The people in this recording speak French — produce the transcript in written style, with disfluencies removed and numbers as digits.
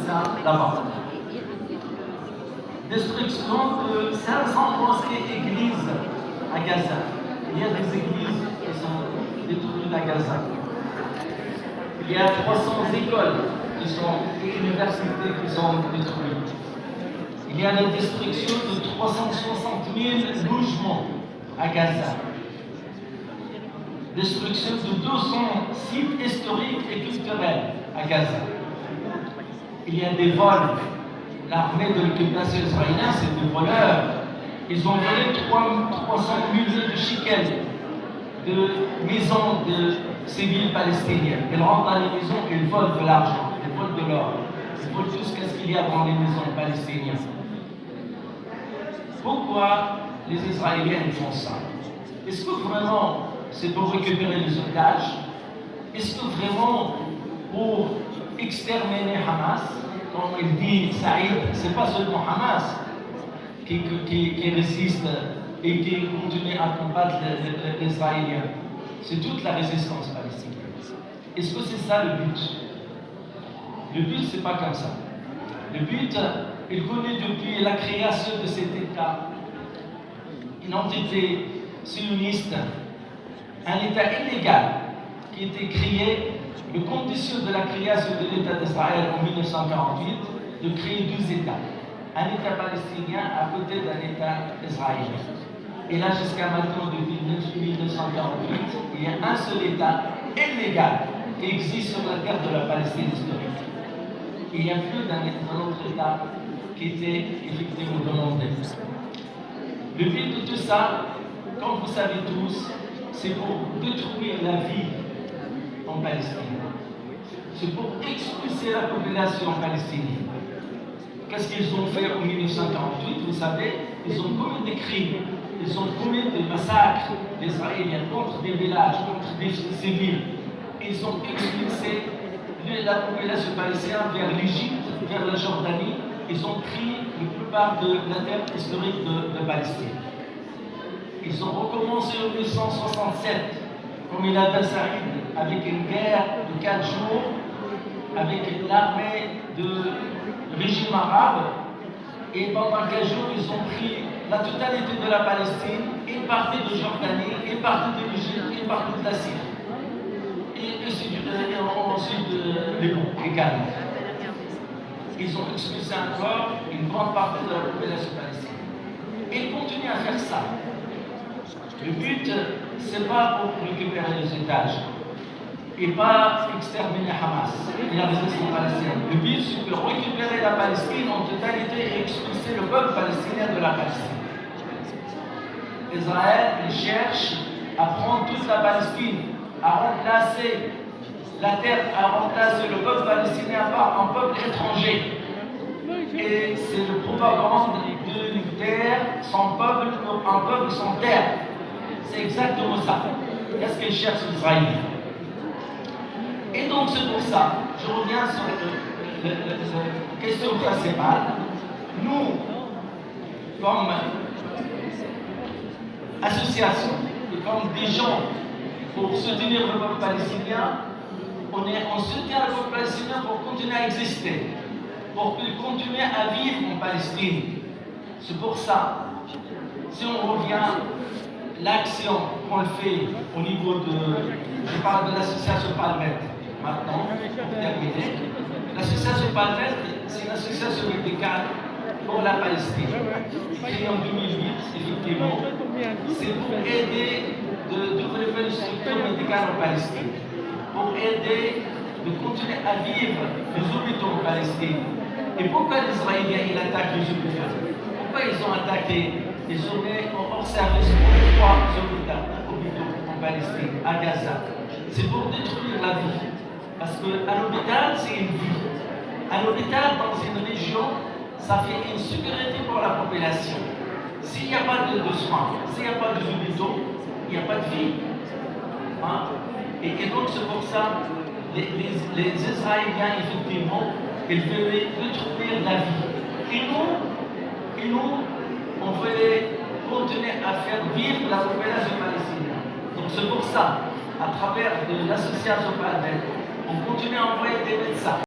médecins là-bas. Destruction de 500 mosquées et églises à Gaza. Il y a des églises qui sont détruites à Gaza. Il y a 300 écoles et universités qui sont détruites. Il y a la destruction de 360 000 logements à Gaza. Destruction de 200 sites historiques et culturels à Gaza. Il y a des vols. L'armée de l'occupation israélienne, c'est des voleurs. Ils ont volé 300 millions de shekels de maisons de civils palestiniens. Ils rentrent dans les maisons et ils volent de l'argent, ils volent de l'or, ils volent tout ce qu'il y a dans les maisons palestiniennes. Pourquoi les Israéliens font ça? Est-ce que vraiment c'est pour récupérer les otages? Est-ce que vraiment pour exterminer Hamas? Comme il dit Saïd, ce n'est pas seulement Hamas qui résiste et qui continue à combattre les Israéliens. C'est toute la résistance palestinienne. Est-ce que c'est ça le but? Le but, ce n'est pas comme ça. Le but, il connaît depuis la création de cet État une entité sioniste, un État illégal qui a été créé. Les conditions de la création de l'État d'Israël en 1948, de créer deux États. Un État palestinien à côté d'un État israélien. Et là, jusqu'à maintenant, depuis 1948, il y a un seul État illégal qui existe sur la terre de la Palestine historique. Il n'y a plus d'un autre État qui était effectivement demandé. Le but de tout ça, comme vous savez tous, c'est pour détruire la vie en Palestine. C'est pour expulser la population palestinienne. Qu'est-ce qu'ils ont fait en 1948? Vous savez, ils ont commis des crimes, ils ont commis des massacres d'Israéliens contre des villages, contre des civils. Ils ont expulsé la population palestinienne vers l'Égypte, vers la Jordanie. Ils ont pris la plupart de la terre historique de Palestine. Ils ont recommencé en 1967, comme il a dit Saïd, avec une guerre de 4 jours, avec l'armée du régime arabe, et pendant 15 jours, ils ont pris la totalité de la Palestine, une partie de Jordanie, une partie de l'Égypte, une partie de la Syrie. Et ensuite les Cannes. Ils ont expulsé encore une grande partie de la population palestinienne. Et ils continuent à faire ça. Le but, ce n'est pas pour récupérer les otages et pas exterminer Hamas et la résistance palestinienne. Le but, c'est de récupérer la Palestine en totalité et expulser le peuple palestinien de la Palestine. Israël cherche à prendre toute la Palestine, à remplacer la terre, à remplacer le peuple palestinien par un peuple étranger. Et c'est le propagande d'une terre sans peuple pour un peuple sans terre. C'est exactement ça. Qu'est-ce qu'ils cherchent les Israéliens? Et donc c'est pour ça, je reviens sur la question principale. Nous, comme association et comme des gens pour soutenir le peuple palestinien, on soutient le peuple palestinien pour continuer à exister, pour qu'il continue à vivre en Palestine. C'est pour ça, si on revient, l'action qu'on fait au niveau je parle de l'association Palmet maintenant, pour terminer. L'association Palmet, c'est une association médicale pour la Palestine, créée en 2008, effectivement. C'est pour aider de développer une structure médicale en Palestine, pour aider de continuer à vivre les hôpitaux en Palestine. Et pourquoi les Israéliens ils attaquent les hôpitaux? Pourquoi ils ont attaqué? Ils ont mis hors service pour 3 hôpitaux en Palestine, à Gaza. C'est pour détruire la vie. Parce qu'à l'hôpital, c'est une vie. À l'hôpital, dans une région, ça fait une sécurité pour la population. S'il n'y a pas de soins, s'il n'y a pas de hôpitaux, il n'y a pas de vie. Hein? Et donc c'est pour ça, les Israéliens, effectivement, ils veulent détruire la vie. Et nous, on voulait continuer à faire vivre la population palestinienne. Donc c'est pour ça, à travers l'association Palmet, on continue à envoyer des médecins.